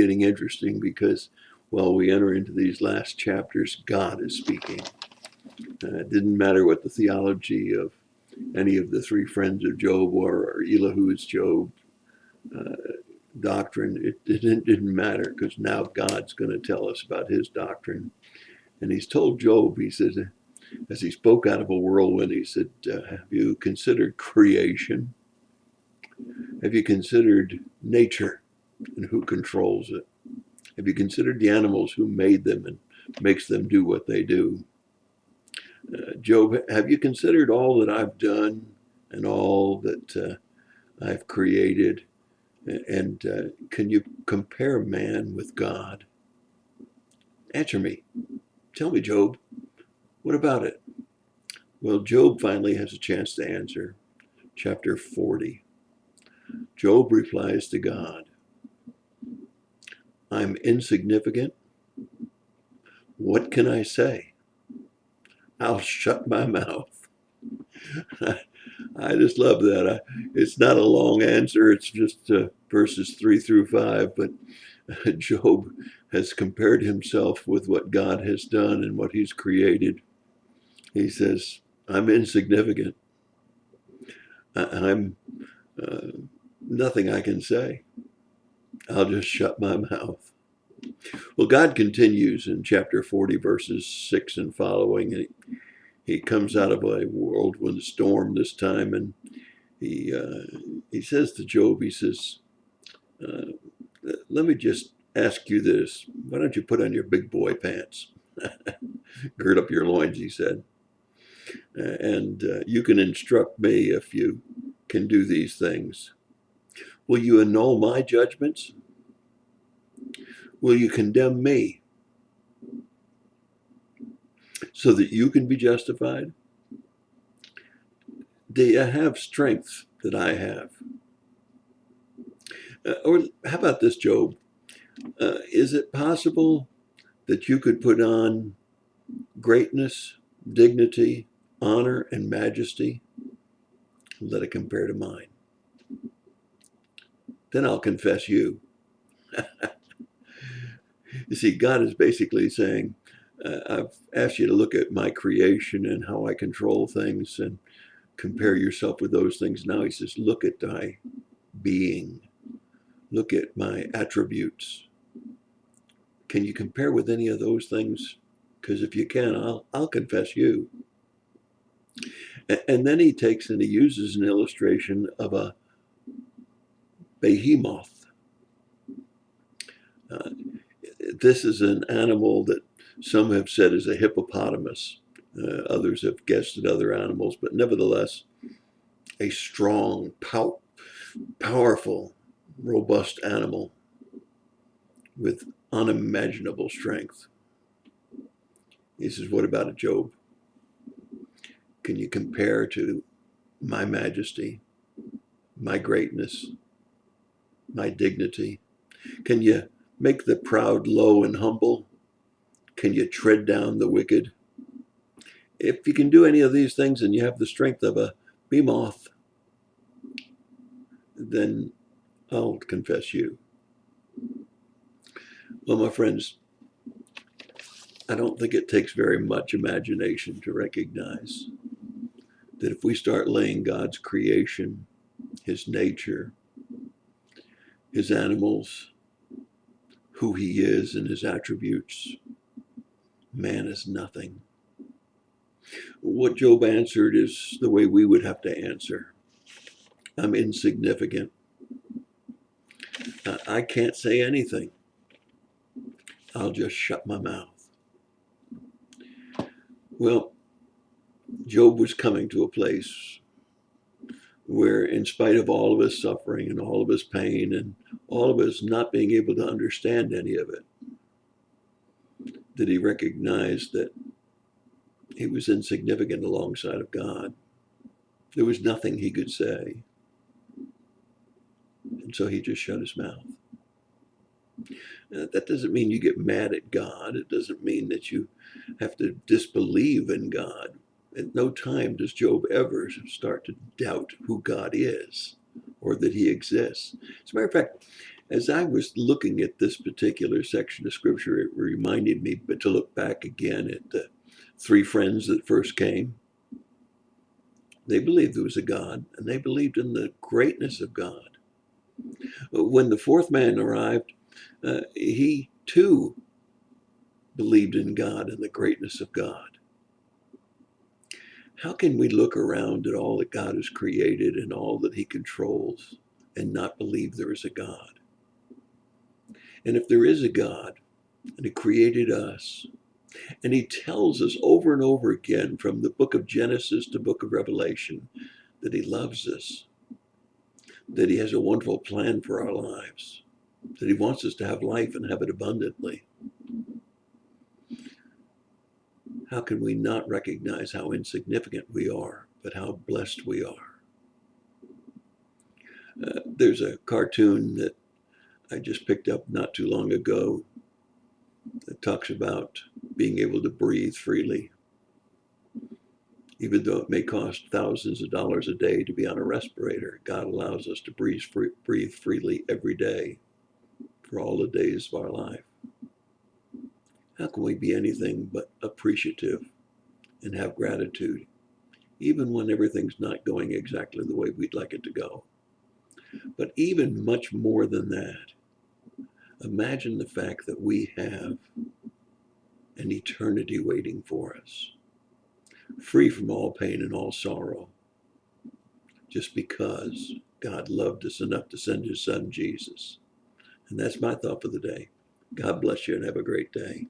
getting interesting because while we enter into these last chapters, God is speaking. It didn't matter what the theology of any of the three friends of Job or Elihu's Job doctrine. It didn't matter because now God's going to tell us about his doctrine. And he's told Job, he says, as he spoke out of a whirlwind, he said, have you considered creation? Have you considered nature and who controls it? Have you considered the animals who made them and makes them do what they do? Job, have you considered all that I've done and all that I've created? And can you compare man with God? Answer me. Tell me, Job, what about it? Well, Job finally has a chance to answer. Chapter 40. Job replies to God, I'm insignificant. What can I say? I'll shut my mouth. I just love that. It's not a long answer. It's just verses 3-5. But Job has compared himself with what God has done and what he's created. He says, I'm insignificant. I'm nothing I can say. I'll just shut my mouth. Well, God continues in chapter 40, verses 6 and following. He comes out of a whirlwind storm this time, and he says to Job, he says, let me just ask you this. Why don't you put on your big boy pants? Gird up your loins, he said. And you can instruct me if you can do these things. Will you annul my judgments? Will you condemn me so that you can be justified? Do you have strength that I have? Or how about this, Job? Is it possible that you could put on greatness, dignity, honor, and majesty? Let it compare to mine. Then I'll confess you. You see, God is basically saying, I've asked you to look at my creation and how I control things and compare yourself with those things. Now he says, look at thy being. Look at my attributes. Can you compare with any of those things? Because if you can, I'll confess you. And then he takes and he uses an illustration of a behemoth. This is an animal that some have said is a hippopotamus. Others have guessed at other animals, but nevertheless, a strong, powerful, robust animal with unimaginable strength. He says, what about it, Job? Can you compare to my majesty, my greatness, my dignity? Can you make the proud low and humble? Can you tread down the wicked? If you can do any of these things and you have the strength of a behemoth, then I'll confess you. Well, my friends, I don't think it takes very much imagination to recognize that if we start laying God's creation, his nature, his animals, who he is and his attributes, man is nothing. What Job answered is the way we would have to answer. I'm insignificant. I can't say anything. I'll just shut my mouth. Well, Job was coming to a place where, in spite of all of his suffering and all of his pain and all of his not being able to understand any of it, that he recognized that he was insignificant alongside of God. There was nothing he could say. And so he just shut his mouth. That doesn't mean you get mad at God. It doesn't mean that you have to disbelieve in God. At no time does Job ever start to doubt who God is or that he exists. As a matter of fact, As I was looking at this particular section of scripture, it reminded me to look back again at the three friends that first came. They believed there was a God, and they believed in the greatness of God. When the fourth man arrived, he too believed in God and the greatness of God. How can we look around at all that God has created and all that he controls and not believe there is a God? And if there is a God, and he created us, and he tells us over and over again from the book of Genesis to book of Revelation that he loves us, that he has a wonderful plan for our lives, that he wants us to have life and have it abundantly. How can we not recognize how insignificant we are, but how blessed we are? There's a cartoon that I just picked up not too long ago that talks about being able to breathe freely. Even though it may cost thousands of dollars a day to be on a respirator, God allows us to breathe freely every day for all the days of our life. How can we be anything but appreciative and have gratitude, even when everything's not going exactly the way we'd like it to go? But even much more than that, imagine the fact that we have an eternity waiting for us, free from all pain and all sorrow, just because God loved us enough to send his son, Jesus. And that's my thought for the day. God bless you and have a great day.